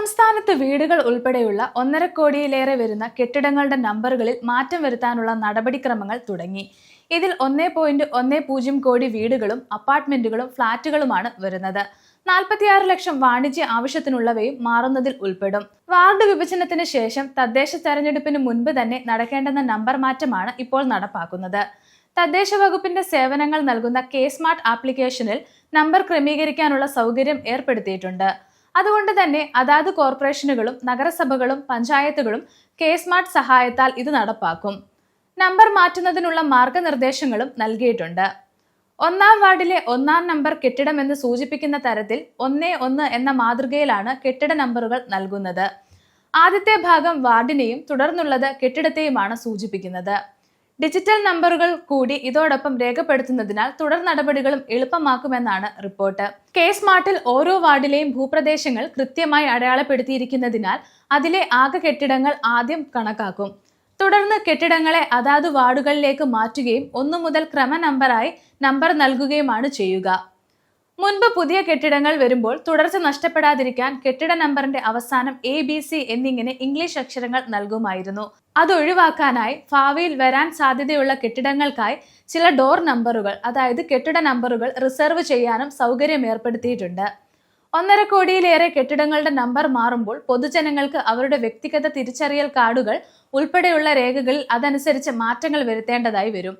സംസ്ഥാനത്ത് വീടുകൾ ഉൾപ്പെടെയുള്ള 1.5 കോടിയിലേറെ വരുന്ന കെട്ടിടങ്ങളുടെ നമ്പറുകളിൽ മാറ്റം വരുത്താനുള്ള നടപടിക്രമങ്ങൾ തുടങ്ങി. ഇതിൽ 1.10 കോടി വീടുകളും അപ്പാർട്ട്മെന്റുകളും ഫ്ളാറ്റുകളുമാണ് വരുന്നത്. 46 ലക്ഷം വാണിജ്യ ആവശ്യത്തിനുള്ളവയും മാറുന്നതിൽ ഉൾപ്പെടും. വാർഡ് വിഭജനത്തിന് ശേഷം തദ്ദേശ തെരഞ്ഞെടുപ്പിന് മുൻപ് തന്നെ നടക്കേണ്ടുന്ന നമ്പർ മാറ്റമാണ് ഇപ്പോൾ നടപ്പാക്കുന്നത്. തദ്ദേശ വകുപ്പിന്റെ സേവനങ്ങൾ നൽകുന്ന കെ സ്മാർട്ട് ആപ്ലിക്കേഷനിൽ നമ്പർ ക്രമീകരിക്കാനുള്ള സൗകര്യം ഏർപ്പെടുത്തിയിട്ടുണ്ട്. അതുകൊണ്ട് തന്നെ അതാത് കോർപ്പറേഷനുകളും നഗരസഭകളും പഞ്ചായത്തുകളും കെ സ്മാർട്ട് സഹായത്താൽ ഇത് നടപ്പാക്കും. നമ്പർ മാറ്റുന്നതിനുള്ള മാർഗനിർദ്ദേശങ്ങളും നൽകിയിട്ടുണ്ട്. 1-ാം വാർഡിലെ 1-ാം നമ്പർ കെട്ടിടം എന്ന് സൂചിപ്പിക്കുന്ന തരത്തിൽ 1-1 എന്ന മാതൃകയിലാണ് കെട്ടിട നമ്പറുകൾ നൽകുന്നത്. ആദ്യത്തെ ഭാഗം വാർഡിനെയും തുടർന്നുള്ളത് കെട്ടിടത്തെയുമാണ് സൂചിപ്പിക്കുന്നത്. ഡിജിറ്റൽ നമ്പറുകൾ കൂടി ഇതോടൊപ്പം രേഖപ്പെടുത്തുന്നതിനാൽ തുടർ നടപടികളും എളുപ്പമാക്കുമെന്നാണ് റിപ്പോർട്ട്. കെ സ്മാർട്ടിൽ ഓരോ വാർഡിലെയും ഭൂപ്രദേശങ്ങൾ കൃത്യമായി അടയാളപ്പെടുത്തിയിരിക്കുന്നതിനാൽ അതിലെ ആകെ കെട്ടിടങ്ങൾ ആദ്യം കണക്കാക്കും. തുടർന്ന് കെട്ടിടങ്ങളെ അതാത് വാർഡുകളിലേക്ക് മാറ്റുകയും 1 മുതൽ ക്രമ നമ്പറായി നമ്പർ നൽകുകയുമാണ് ചെയ്യുക. മുൻപ് പുതിയ കെട്ടിടങ്ങൾ വരുമ്പോൾ തുടർച്ച നഷ്ടപ്പെടാതിരിക്കാൻ കെട്ടിട നമ്പറിന്റെ അവസാനം ABC എന്നിങ്ങനെ ഇംഗ്ലീഷ് അക്ഷരങ്ങൾ നൽകുമായിരുന്നു. അതൊഴിവാക്കാനായി ഭാവിയിൽ വരാൻ സാധ്യതയുള്ള കെട്ടിടങ്ങൾക്കായി ചില ഡോർ നമ്പറുകൾ, അതായത് കെട്ടിട നമ്പറുകൾ റിസർവ് ചെയ്യാനും സൗകര്യം ഏർപ്പെടുത്തിയിട്ടുണ്ട്. 1.5 കോടിയിലേറെ കെട്ടിടങ്ങളുടെ നമ്പർ മാറുമ്പോൾ പൊതുജനങ്ങൾക്ക് അവരുടെ വ്യക്തിഗത തിരിച്ചറിയൽ കാർഡുകൾ ഉൾപ്പെടെയുള്ള രേഖകളിൽ അതനുസരിച്ച് മാറ്റങ്ങൾ വരുത്തേണ്ടതായി വരും.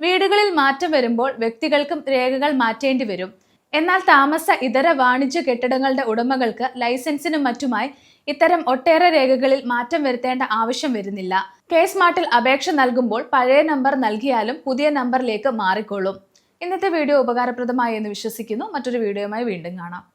വീടുകളിൽ മാറ്റം വരുമ്പോൾ വ്യക്തികൾക്കും രേഖകൾ മാറ്റേണ്ടി വരും. എന്നാൽ താമസ ഇതര വാണിജ്യ കെട്ടിടങ്ങളുടെ ഉടമകൾക്ക് ലൈസൻസിനും മറ്റുമായി ഇത്തരം ഒട്ടേറെ രേഖകളിൽ മാറ്റം വരുത്തേണ്ട ആവശ്യം വരുന്നില്ല. കെ സ്മാർട്ടിൽ അപേക്ഷ നൽകുമ്പോൾ പഴയ നമ്പർ നൽകിയാലും പുതിയ നമ്പറിലേക്ക് മാറിക്കൊള്ളും. ഇന്നത്തെ വീഡിയോ ഉപകാരപ്രദമായി എന്ന് വിശ്വസിക്കുന്നു. മറ്റൊരു വീഡിയോയുമായി വീണ്ടും കാണാം.